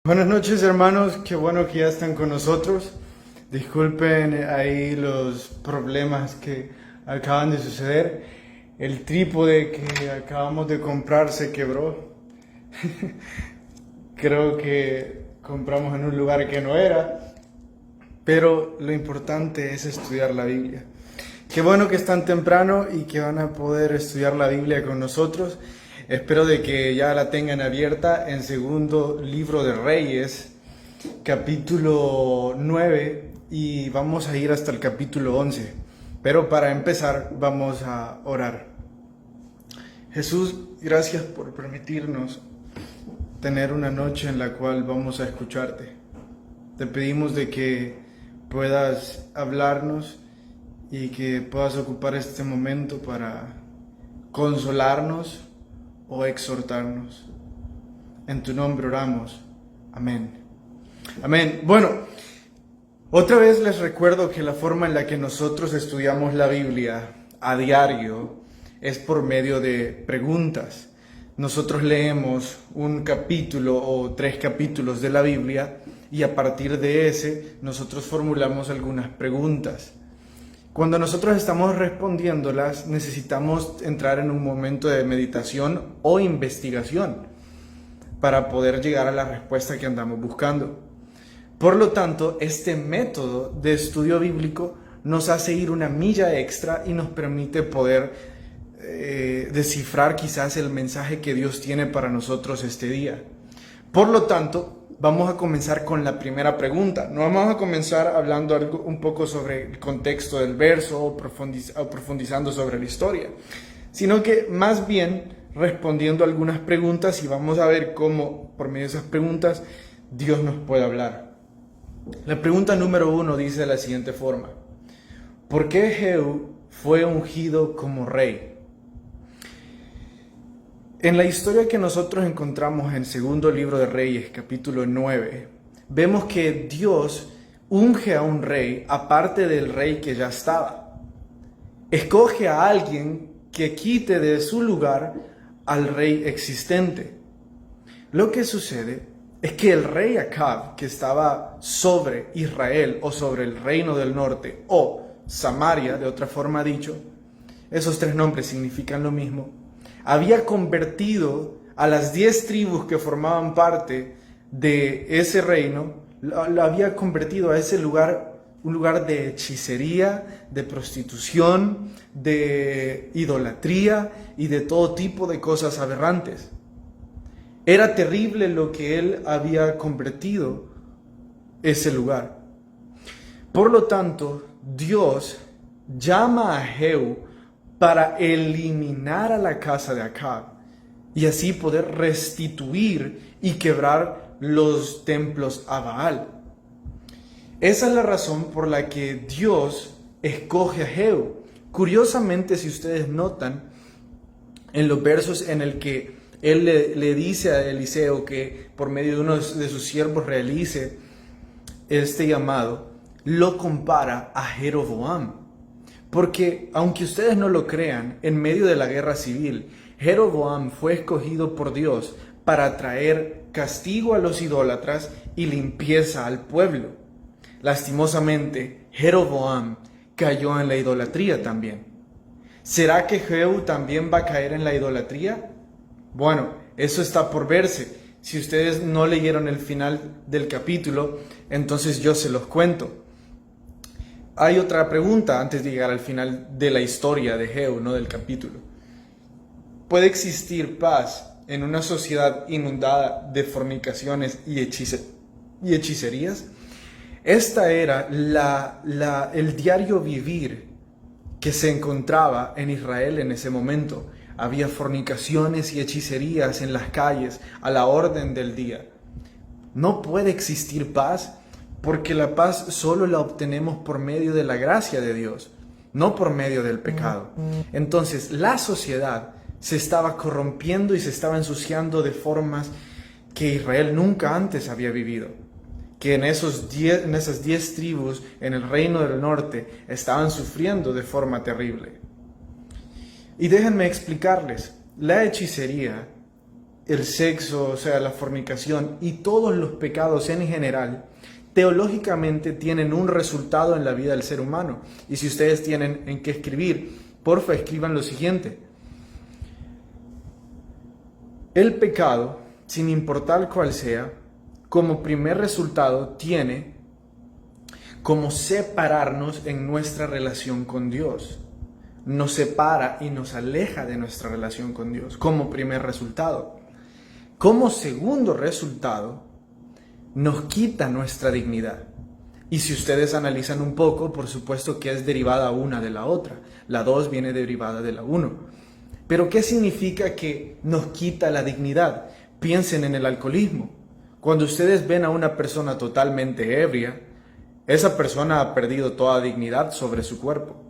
Buenas noches, hermanos, qué bueno que ya están con nosotros. Disculpen ahí los problemas que acaban de suceder. El trípode que acabamos de comprar se quebró. Creo que compramos en un lugar que no era, pero lo importante es estudiar la Biblia. Qué bueno que están temprano y que van a poder estudiar la Biblia con nosotros. Espero de que ya la tengan abierta en segundo libro de Reyes, capítulo 9, y vamos a ir hasta el capítulo 11. Pero para empezar vamos a orar. Jesús, gracias por permitirnos tener una noche en la cual vamos a escucharte. Te pedimos de que puedas hablarnos y que puedas ocupar este momento para consolarnos o exhortarnos. En tu nombre oramos. Amén. Amén. Bueno, otra vez les recuerdo que la forma en la que nosotros estudiamos la Biblia a diario es por medio de preguntas. Nosotros leemos un capítulo o 3 capítulos de la Biblia y a partir de ese nosotros formulamos algunas preguntas. Cuando nosotros estamos respondiéndolas, necesitamos entrar en un momento de meditación o investigación para poder llegar a la respuesta que andamos buscando. Por lo tanto, este método de estudio bíblico nos hace ir una milla extra y nos permite poder descifrar quizás el mensaje que Dios tiene para nosotros este día. Por lo tanto, vamos a comenzar con la primera pregunta. No vamos a comenzar hablando un poco sobre el contexto del verso o profundizando sobre la historia, sino que más bien respondiendo algunas preguntas, y vamos a ver cómo por medio de esas preguntas Dios nos puede hablar. La pregunta número 1 dice de la siguiente forma: ¿por qué Jehú fue ungido como rey? En la historia que nosotros encontramos en segundo libro de Reyes, capítulo 9, vemos que Dios unge a un rey aparte del rey que ya estaba. Escoge a alguien que quite de su lugar al rey existente. Lo que sucede es que el rey Acab, que estaba sobre Israel o sobre el reino del norte o Samaria, de otra forma dicho, esos 3 nombres significan lo mismo, había convertido a las 10 tribus que formaban parte de ese reino, lo había convertido a ese lugar, un lugar de hechicería, de prostitución, de idolatría y de todo tipo de cosas aberrantes. Era terrible lo que él había convertido ese lugar. Por lo tanto, Dios llama a Jehú para eliminar a la casa de Acab y así poder restituir y quebrar los templos a Baal. Esa es la razón por la que Dios escoge a Jehú. Curiosamente, si ustedes notan, en los versos en el que él le dice a Eliseo que por medio de uno de sus siervos realice este llamado, lo compara a Jeroboam. Porque, aunque ustedes no lo crean, en medio de la guerra civil, Jeroboam fue escogido por Dios para traer castigo a los idólatras y limpieza al pueblo. Lastimosamente, Jeroboam cayó en la idolatría también. ¿Será que Jehú también va a caer en la idolatría? Bueno, eso está por verse. Si ustedes no leyeron el final del capítulo, entonces yo se los cuento. Hay otra pregunta antes de llegar al final de la historia de Jehú, no del capítulo. ¿Puede existir paz en una sociedad inundada de fornicaciones y hechicerías? Esta era el diario vivir que se encontraba en Israel en ese momento. Había fornicaciones y hechicerías en las calles a la orden del día. ¿No puede existir paz? Porque la paz solo la obtenemos por medio de la gracia de Dios, no por medio del pecado. Entonces, la sociedad se estaba corrompiendo y se estaba ensuciando de formas que Israel nunca antes había vivido. Que en esas 10 tribus en el reino del norte estaban sufriendo de forma terrible. Y déjenme explicarles, la hechicería el sexo, o sea, la fornicación y todos los pecados en general, teológicamente tienen un resultado en la vida del ser humano. Y si ustedes tienen en qué escribir, porfa, escriban lo siguiente. El pecado, sin importar cuál sea, como primer resultado tiene como separarnos en nuestra relación con Dios. Nos separa y nos aleja de nuestra relación con Dios como primer resultado. Como segundo resultado, nos quita nuestra dignidad. Y si ustedes analizan un poco, por supuesto que es derivada una de la otra. La 2 viene derivada de la 1. Pero ¿qué significa que nos quita la dignidad? Piensen en el alcoholismo. Cuando ustedes ven a una persona totalmente ebria, esa persona ha perdido toda dignidad sobre su cuerpo.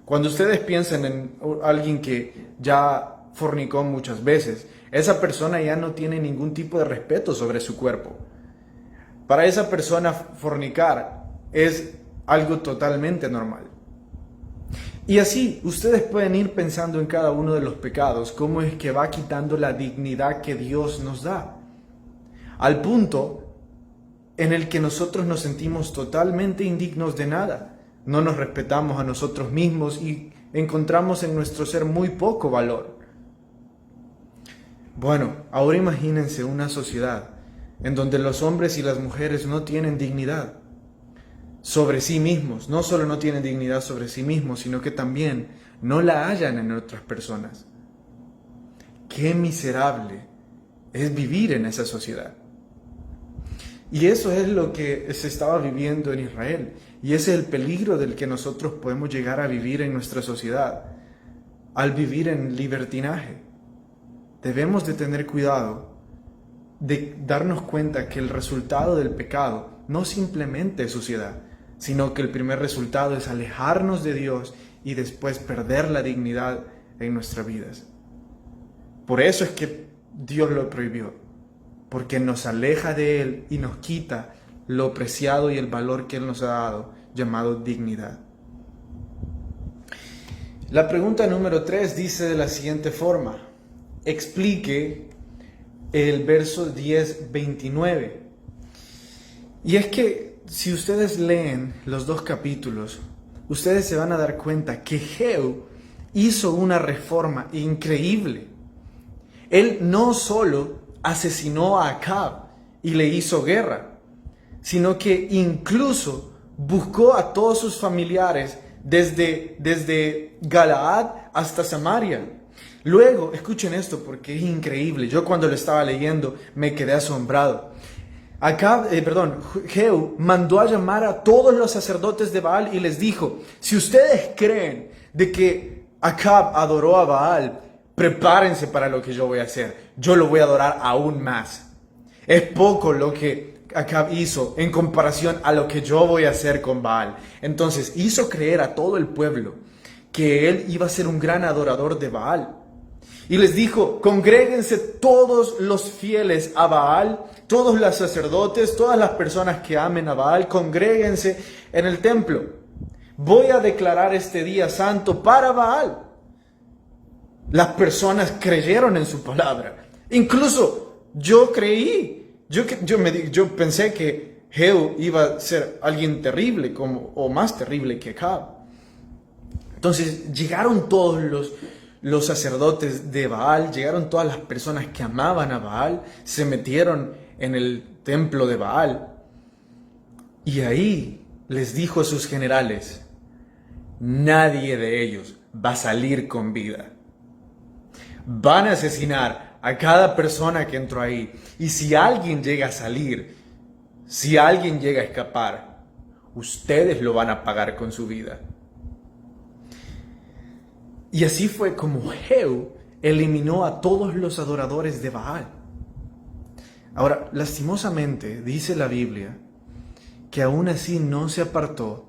Cuando ustedes piensen en alguien que ya fornicó muchas veces, esa persona ya no tiene ningún tipo de respeto sobre su cuerpo. Para esa persona fornicar es algo totalmente normal. Y así ustedes pueden ir pensando en cada uno de los pecados, cómo es que va quitando la dignidad que Dios nos da, al punto en el que nosotros nos sentimos totalmente indignos de nada. No nos respetamos a nosotros mismos y encontramos en nuestro ser muy poco valor. Bueno, ahora imagínense una sociedad en donde los hombres y las mujeres no tienen dignidad sobre sí mismos. No solo no tienen dignidad sobre sí mismos, sino que también no la hallan en otras personas. Qué miserable es vivir en esa sociedad. Y eso es lo que se estaba viviendo en Israel. Y ese es el peligro del que nosotros podemos llegar a vivir en nuestra sociedad, al vivir en libertinaje. Debemos de tener cuidado de darnos cuenta que el resultado del pecado no simplemente es suciedad, sino que el primer resultado es alejarnos de Dios y después perder la dignidad en nuestras vidas. Por eso es que Dios lo prohibió, porque nos aleja de Él y nos quita lo preciado y el valor que Él nos ha dado, llamado dignidad. La pregunta número 3 dice de la siguiente forma: explique el verso 10-29. Y es que si ustedes leen los 2 capítulos, ustedes se van a dar cuenta que Jehú hizo una reforma increíble. Él no solo asesinó a Acab y le hizo guerra, sino que incluso buscó a todos sus familiares desde Galaad hasta Samaria. Luego, escuchen esto porque es increíble. Yo cuando lo estaba leyendo me quedé asombrado. Jehú mandó a llamar a todos los sacerdotes de Baal y les dijo: si ustedes creen de que Acab adoró a Baal, prepárense para lo que yo voy a hacer. Yo lo voy a adorar aún más. Es poco lo que Acab hizo en comparación a lo que yo voy a hacer con Baal. Entonces hizo creer a todo el pueblo que él iba a ser un gran adorador de Baal. Y les dijo: congréguense todos los fieles a Baal, todos los sacerdotes, todas las personas que amen a Baal, congréguense en el templo. Voy a declarar este día santo para Baal. Las personas creyeron en su palabra. Incluso yo creí. Yo pensé que Jehú iba a ser alguien terrible o más terrible que Acab. Entonces llegaron todos los sacerdotes de Baal, llegaron todas las personas que amaban a Baal, se metieron en el templo de Baal. Y ahí les dijo a sus generales: nadie de ellos va a salir con vida. Van a asesinar a cada persona que entró ahí. Y si alguien llega a salir, si alguien llega a escapar, ustedes lo van a pagar con su vida. Y así fue como Jehú eliminó a todos los adoradores de Baal. Ahora, lastimosamente, dice la Biblia que aún así no se apartó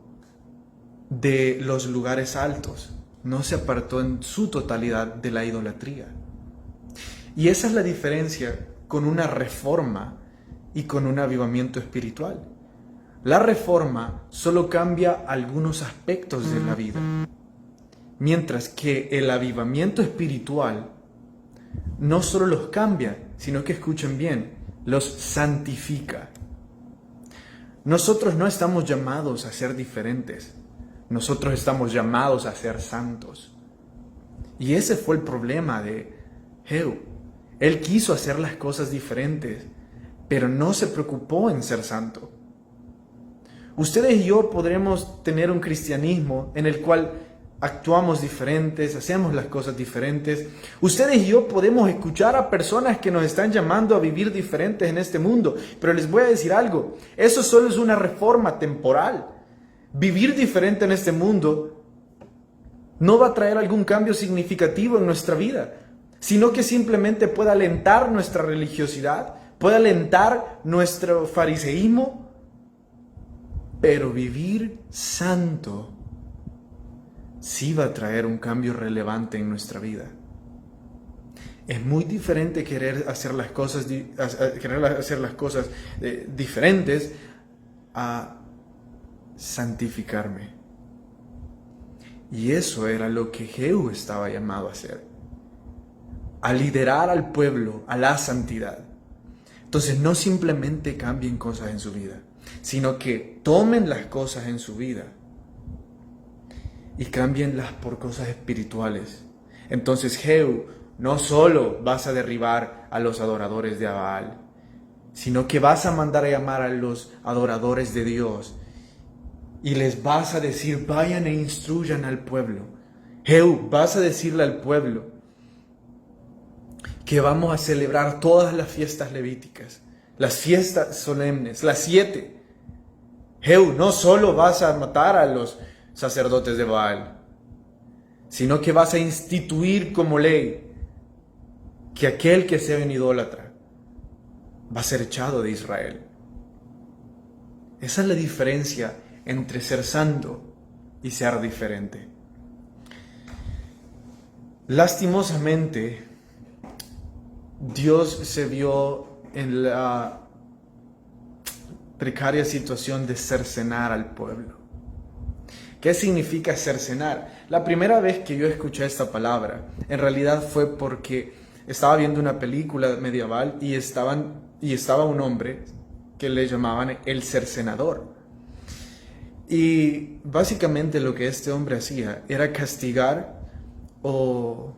de los lugares altos, no se apartó en su totalidad de la idolatría. Y esa es la diferencia con una reforma y con un avivamiento espiritual. La reforma solo cambia algunos aspectos de la vida, mientras que el avivamiento espiritual no solo los cambia, sino que escuchen bien, los santifica. Nosotros no estamos llamados a ser diferentes, nosotros estamos llamados a ser santos. Y ese fue el problema de Jehú. Él quiso hacer las cosas diferentes, pero no se preocupó en ser santo. Ustedes y yo podremos tener un cristianismo en el cual actuamos diferentes, hacemos las cosas diferentes. Ustedes y yo podemos escuchar a personas que nos están llamando a vivir diferentes en este mundo, pero les voy a decir algo, eso solo es una reforma temporal. Vivir diferente en este mundo no va a traer algún cambio significativo en nuestra vida, sino que simplemente puede alentar nuestra religiosidad, puede alentar nuestro fariseísmo, pero vivir santo sí va a traer un cambio relevante en nuestra vida. Es muy diferente querer hacer las cosas diferentes a santificarme. Y eso era lo que Jehú estaba llamado a hacer, a liderar al pueblo a la santidad. Entonces no simplemente cambien cosas en su vida, sino que tomen las cosas en su vida y cámbienlas por cosas espirituales. Entonces Jehú, no solo vas a derribar a los adoradores de Baal, sino que vas a mandar a llamar a los adoradores de Dios y les vas a decir, vayan e instruyan al pueblo. Jehú, vas a decirle al pueblo que vamos a celebrar todas las fiestas levíticas, las fiestas solemnes, las 7. Jehú, no solo vas a matar a los sacerdotes de Baal, sino que vas a instituir como ley que aquel que sea un idólatra va a ser echado de Israel. Esa es la diferencia entre ser santo y ser diferente. Lastimosamente, Dios se vio en la precaria situación de cercenar al pueblo. ¿Qué significa cercenar? La primera vez que yo escuché esta palabra, en realidad fue porque estaba viendo una película medieval y estaba un hombre que le llamaban el cercenador. Y básicamente lo que este hombre hacía era castigar o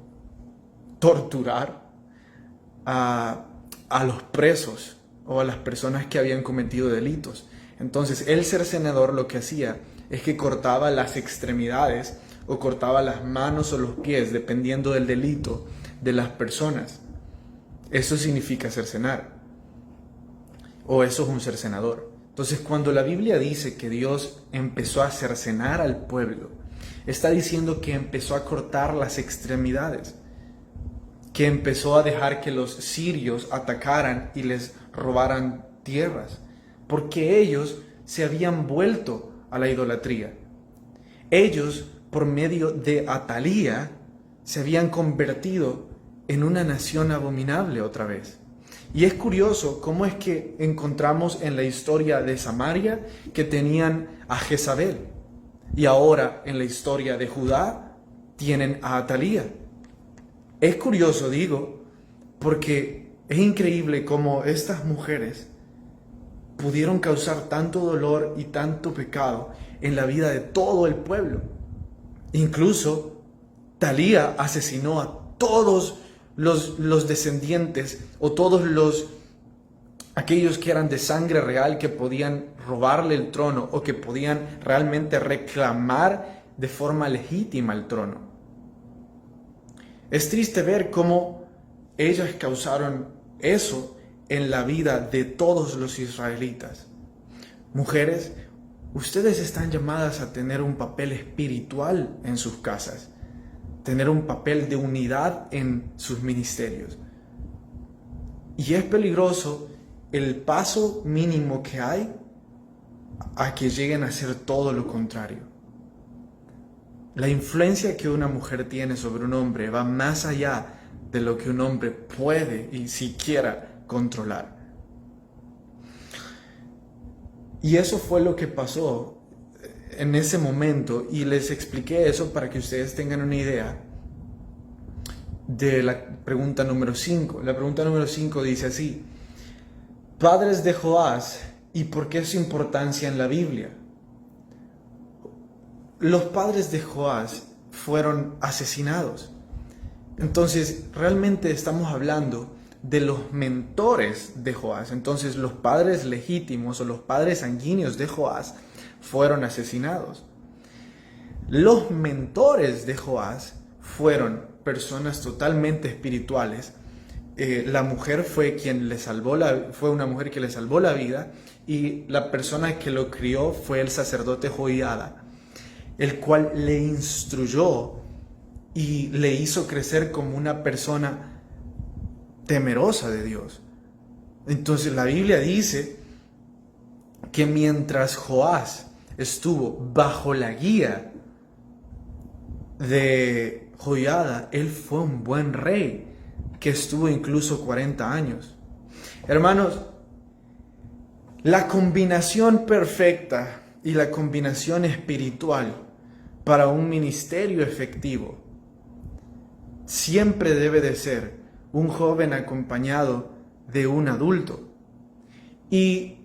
torturar a los presos o a las personas que habían cometido delitos. Entonces el cercenador lo que hacía es que cortaba las extremidades o cortaba las manos o los pies dependiendo del delito de las personas. Eso significa cercenar, o eso es un cercenador. Entonces cuando la Biblia dice que Dios empezó a cercenar al pueblo, está diciendo que empezó a cortar las extremidades, que empezó a dejar que los sirios atacaran y les robaran tierras, porque ellos se habían vuelto a la idolatría. Ellos, por medio de Atalía, se habían convertido en una nación abominable otra vez. Y es curioso cómo es que encontramos en la historia de Samaria que tenían a Jezabel, y ahora en la historia de Judá tienen a Atalía. Es curioso, digo, porque es increíble cómo estas mujeres pudieron causar tanto dolor y tanto pecado en la vida de todo el pueblo. Incluso Talía asesinó a todos los descendientes o todos aquellos que eran de sangre real, que podían robarle el trono o que podían realmente reclamar de forma legítima el trono. Es triste ver cómo ellas causaron eso en la vida de todos los israelitas. Mujeres, ustedes están llamadas a tener un papel espiritual en sus casas, tener un papel de unidad en sus ministerios. Y es peligroso el paso mínimo que hay a que lleguen a hacer todo lo contrario. La influencia que una mujer tiene sobre un hombre va más allá de lo que un hombre puede y siquiera controlar. Y eso fue lo que pasó en ese momento, y les expliqué eso para que ustedes tengan una idea. de la pregunta número 5. La pregunta número 5 dice así: padres de Joás, ¿y por qué su importancia en la Biblia? Los padres de Joás fueron asesinados. Entonces, realmente estamos hablando de los mentores de Joás. Entonces, los padres legítimos o los padres sanguíneos de Joás fueron asesinados. Los mentores de Joás fueron personas totalmente espirituales. La mujer fue quien le salvó fue una mujer que le salvó la vida, y la persona que lo crió fue el sacerdote Joiada, el cual le instruyó y le hizo crecer como una persona temerosa de Dios. Entonces la Biblia dice que mientras Joás estuvo bajo la guía de Joiada, él fue un buen rey que estuvo incluso 40 años. Hermanos, la combinación perfecta y la combinación espiritual para un ministerio efectivo siempre debe de ser un joven acompañado de un adulto. Y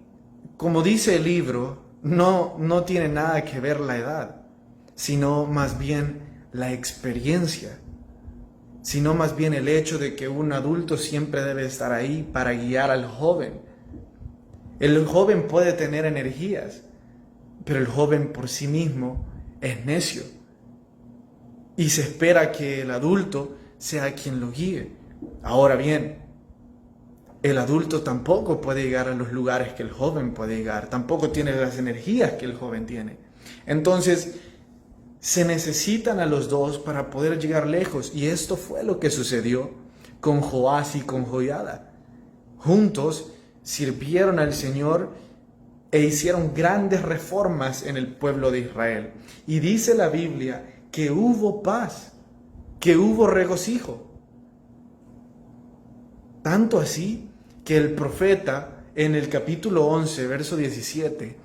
como dice el libro, no tiene nada que ver la edad, sino más bien la experiencia, sino más bien el hecho de que un adulto siempre debe estar ahí para guiar al joven. El joven puede tener energías, pero el joven por sí mismo es necio, y se espera que el adulto sea quien lo guíe. Ahora bien, el adulto tampoco puede llegar a los lugares que el joven puede llegar, tampoco tiene las energías que el joven tiene. Entonces, se necesitan a los dos para poder llegar lejos, y esto fue lo que sucedió con Joás y con Joiada. Juntos sirvieron al Señor e hicieron grandes reformas en el pueblo de Israel. Y dice la Biblia que hubo paz, que hubo regocijo. Tanto así que el profeta en el capítulo 11, verso 17,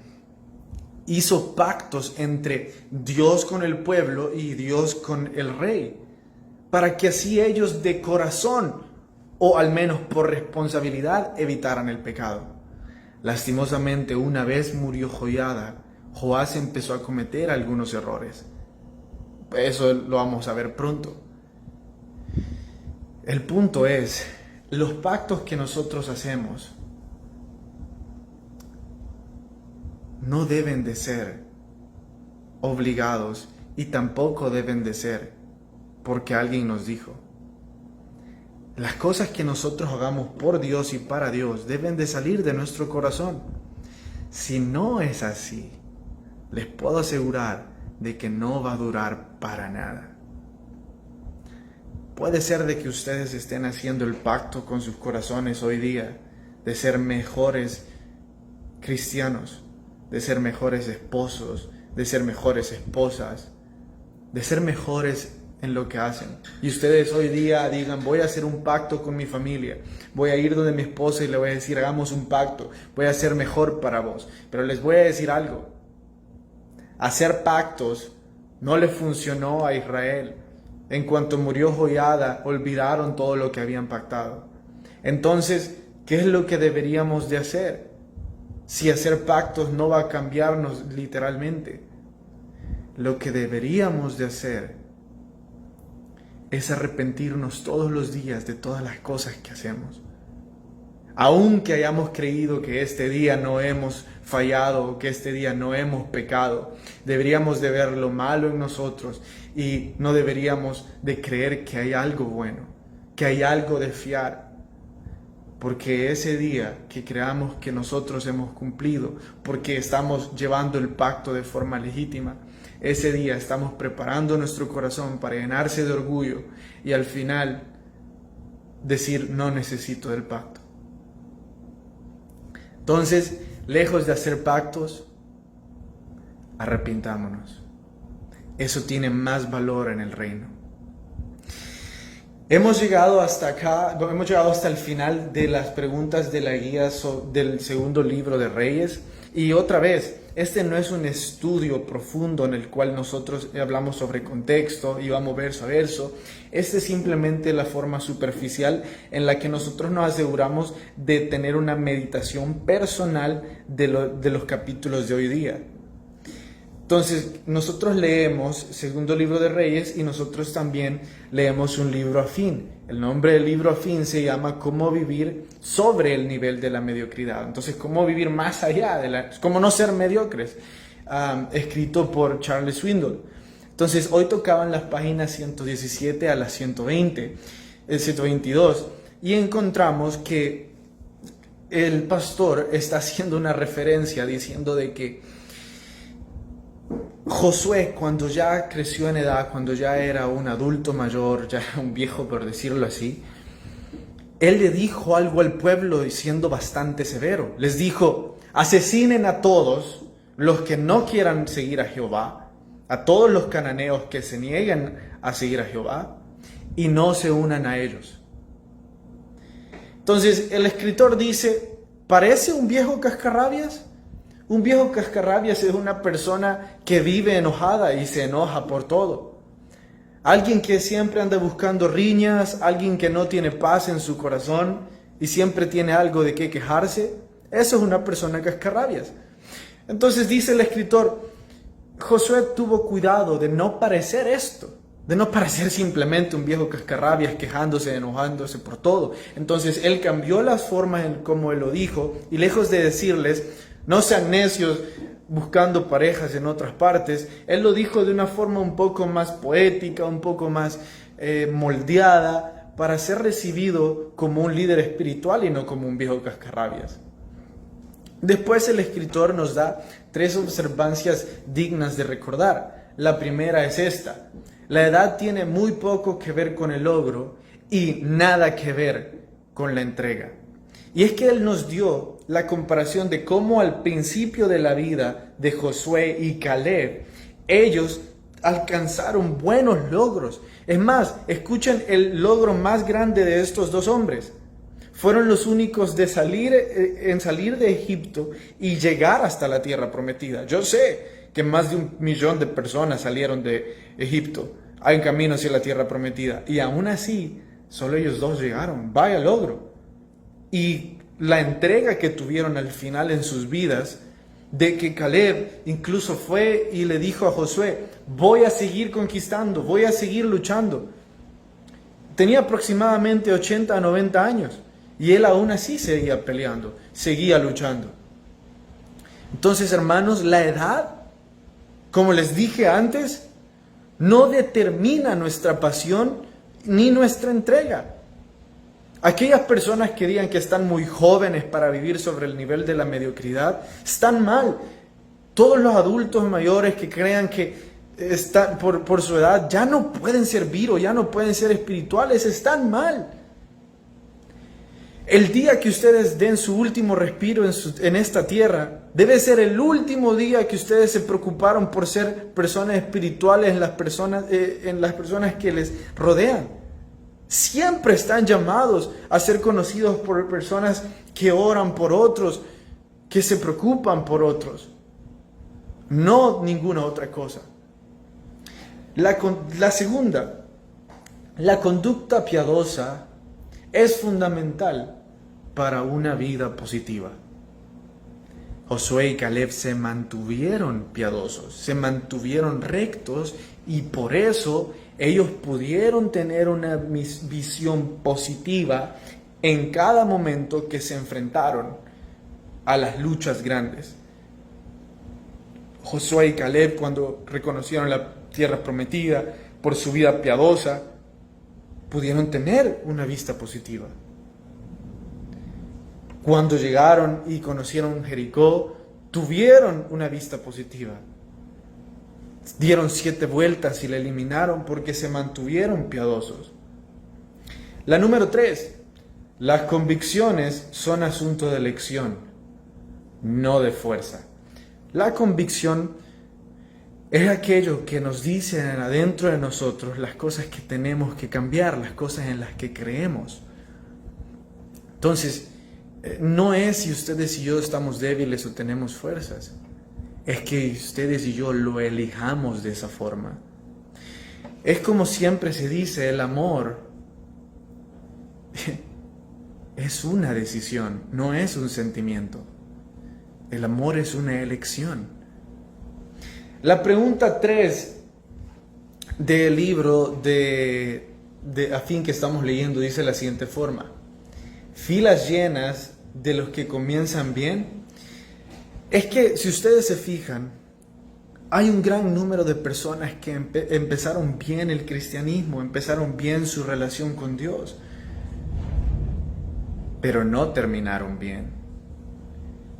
hizo pactos entre Dios con el pueblo y Dios con el rey, para que así ellos de corazón, o al menos por responsabilidad, evitaran el pecado. Lastimosamente, una vez murió Joiada, Joás empezó a cometer algunos errores. Eso lo vamos a ver pronto. El punto es, los pactos que nosotros hacemos no deben de ser obligados, y tampoco deben de ser porque alguien nos dijo. Las cosas que nosotros hagamos por Dios y para Dios deben de salir de nuestro corazón. Si no es así, les puedo asegurar de que no va a durar para nada. Puede ser de que ustedes estén haciendo el pacto con sus corazones hoy día de ser mejores cristianos, de ser mejores esposos, de ser mejores esposas, de ser mejores en lo que hacen. Y ustedes hoy día digan: voy a hacer un pacto con mi familia, voy a ir donde mi esposa y le voy a decir: hagamos un pacto, voy a ser mejor para vos. Pero les voy a decir algo: hacer pactos no le funcionó a Israel. En cuanto murió Joiada, olvidaron todo lo que habían pactado. Entonces, ¿qué es lo que deberíamos de hacer? Si hacer pactos no va a cambiarnos literalmente, lo que deberíamos de hacer es arrepentirnos todos los días de todas las cosas que hacemos. Aunque hayamos creído que este día no hemos fallado o que este día no hemos pecado, deberíamos de ver lo malo en nosotros y no deberíamos de creer que hay algo bueno, que hay algo de fiar. Porque ese día que creamos que nosotros hemos cumplido, porque estamos llevando el pacto de forma legítima, ese día estamos preparando nuestro corazón para llenarse de orgullo y al final decir: no necesito del pacto. Entonces, lejos de hacer pactos, arrepintámonos. Eso tiene más valor en el reino. Hemos llegado hasta acá, hemos llegado hasta el final de las preguntas de la guía del segundo libro de Reyes. Y otra vez, este no es un estudio profundo en el cual nosotros hablamos sobre contexto y vamos verso a verso. Este es simplemente la forma superficial en la que nosotros nos aseguramos de tener una meditación personal de los capítulos de hoy día. Entonces, nosotros leemos segundo libro de Reyes y nosotros también leemos un libro afín. El nombre del libro afín se llama Cómo vivir sobre el nivel de la mediocridad. Entonces, cómo vivir más allá cómo no ser mediocres, escrito por Charles Swindoll. Entonces, hoy tocaban las páginas 117 a las 122 y encontramos que el pastor está haciendo una referencia diciendo de que Josué, cuando ya creció en edad, cuando ya era un adulto mayor, ya un viejo por decirlo así, él le dijo algo al pueblo siendo bastante severo. Les dijo: asesinen a todos los que no quieran seguir a Jehová, a todos los cananeos que se nieguen a seguir a Jehová, y no se unan a ellos. Entonces el escritor dice, ¿parece un viejo cascarrabias? Un viejo cascarrabias es una persona que vive enojada y se enoja por todo. Alguien que siempre anda buscando riñas, alguien que no tiene paz en su corazón y siempre tiene algo de qué quejarse. Eso es una persona cascarrabias. Entonces dice el escritor, Josué tuvo cuidado de no parecer esto, de no parecer simplemente un viejo cascarrabias quejándose, enojándose por todo. Entonces él cambió las formas en cómo él lo dijo y lejos de decirles, no sean necios buscando parejas en otras partes, él lo dijo de una forma un poco más poética, un poco más moldeada, para ser recibido como un líder espiritual y no como un viejo cascarrabias. Después el escritor nos da 3 observancias dignas de recordar. La primera es esta: la edad tiene muy poco que ver con el logro y nada que ver con la entrega. Y es que él nos dio la comparación de cómo al principio de la vida de Josué y Caleb, ellos alcanzaron buenos logros. Es más, escuchen el logro más grande de estos dos hombres. Fueron los únicos en salir de Egipto y llegar hasta la tierra prometida. Yo sé que más de 1 millón de personas salieron de Egipto en camino hacia la tierra prometida. Y aún así, solo ellos dos llegaron. Vaya logro. Y la entrega que tuvieron al final en sus vidas, de que Caleb incluso fue y le dijo a Josué, voy a seguir conquistando, voy a seguir luchando. Tenía aproximadamente 80 a 90 años y él aún así seguía peleando, seguía luchando. Entonces, hermanos, la edad, como les dije antes, no determina nuestra pasión ni nuestra entrega. Aquellas personas que digan que están muy jóvenes para vivir sobre el nivel de la mediocridad, están mal. Todos los adultos mayores que crean que están por su edad ya no pueden servir o ya no pueden ser espirituales, están mal. El día que ustedes den su último respiro en esta tierra, debe ser el último día que ustedes se preocuparon por ser personas espirituales en las personas que les rodean. Siempre están llamados a ser conocidos por personas que oran por otros, que se preocupan por otros. No ninguna otra cosa. La segunda, la conducta piadosa es fundamental para una vida positiva. Josué y Caleb se mantuvieron piadosos, se mantuvieron rectos y por eso ellos pudieron tener una visión positiva en cada momento que se enfrentaron a las luchas grandes. Josué y Caleb, cuando reconocieron la tierra prometida por su vida piadosa, pudieron tener una vista positiva. Cuando llegaron y conocieron Jericó, tuvieron una vista positiva. Dieron 7 vueltas y la eliminaron porque se mantuvieron piadosos. La número 3, las convicciones son asunto de elección, no de fuerza. La convicción Es aquello que nos dice adentro de nosotros las cosas que tenemos que cambiar, las cosas en las que creemos. Entonces, no es si ustedes y yo estamos débiles o tenemos fuerzas. Es que ustedes y yo lo elijamos de esa forma. Es como siempre se dice, el amor es una decisión, no es un sentimiento. El amor es una elección. La pregunta 3 del libro de Afín que estamos leyendo dice de la siguiente forma: filas llenas de los que comienzan bien. Es que si ustedes se fijan, hay un gran número de personas que empezaron bien el cristianismo, empezaron bien su relación con Dios, pero no terminaron bien.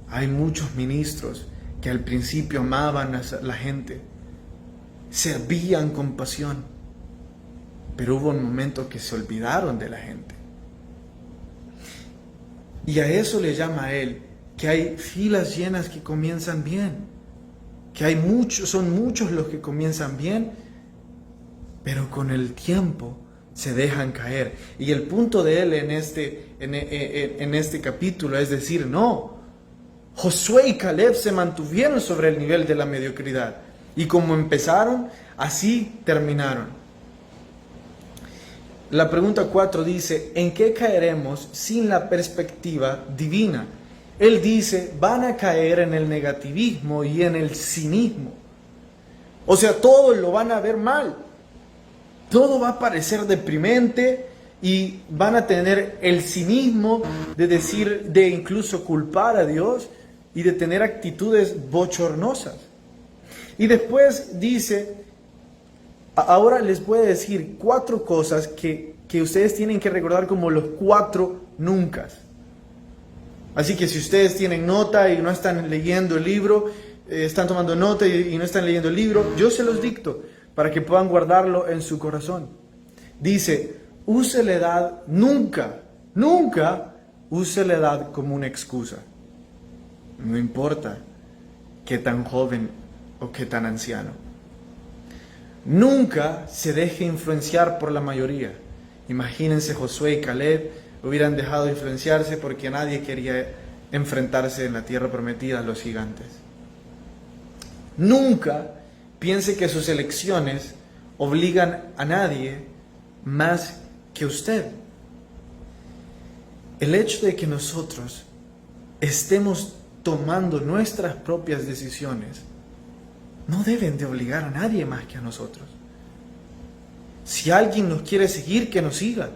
Hay muchos ministros que al principio amaban a la gente, servían con pasión, pero hubo un momento que se olvidaron de la gente. Y a eso le llama a él que hay filas llenas que comienzan bien, que hay son muchos los que comienzan bien, pero con el tiempo se dejan caer. Y el punto de él en este capítulo es decir, no, Josué y Caleb se mantuvieron sobre el nivel de la mediocridad, y como empezaron, así terminaron. La pregunta 4 dice, ¿en qué caeremos sin la perspectiva divina? Él dice, van a caer en el negativismo y en el cinismo. O sea, todo lo van a ver mal. Todo va a parecer deprimente y van a tener el cinismo de decir, de incluso culpar a Dios y de tener actitudes bochornosas. Y después dice, ahora les voy a decir 4 cosas que ustedes tienen que recordar como los 4 nunca. Así que si ustedes tienen nota y no están leyendo el libro, están tomando nota y no están leyendo el libro, yo se los dicto para que puedan guardarlo en su corazón. Dice, use la edad, nunca use la edad como una excusa. No importa qué tan joven o qué tan anciano. Nunca se deje influenciar por la mayoría. Imagínense, Josué y Caleb hubieran dejado de influenciarse porque nadie quería enfrentarse en la tierra prometida a los gigantes. Nunca piense que sus elecciones obligan a nadie más que usted. El hecho de que nosotros estemos tomando nuestras propias decisiones no deben de obligar a nadie más que a nosotros. Si alguien nos quiere seguir, que nos siga.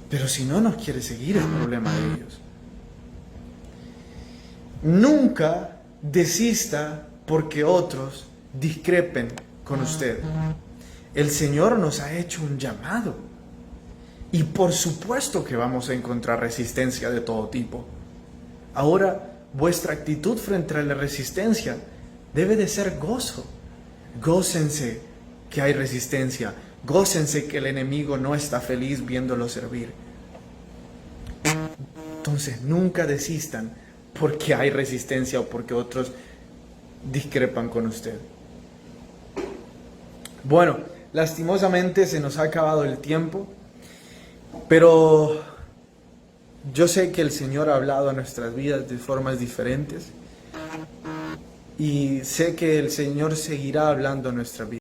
Pero si no nos quiere seguir, es problema de ellos. Nunca desista porque otros discrepen con usted. El Señor nos ha hecho un llamado. Y por supuesto que vamos a encontrar resistencia de todo tipo. Ahora, vuestra actitud frente a la resistencia debe de ser gozo. Gócense que hay resistencia. Gócense que el enemigo no está feliz viéndolo servir. Entonces, nunca desistan porque hay resistencia o porque otros discrepan con usted. Bueno, lastimosamente se nos ha acabado el tiempo, pero yo sé que el Señor ha hablado a nuestras vidas de formas diferentes y sé que el Señor seguirá hablando a nuestra vida.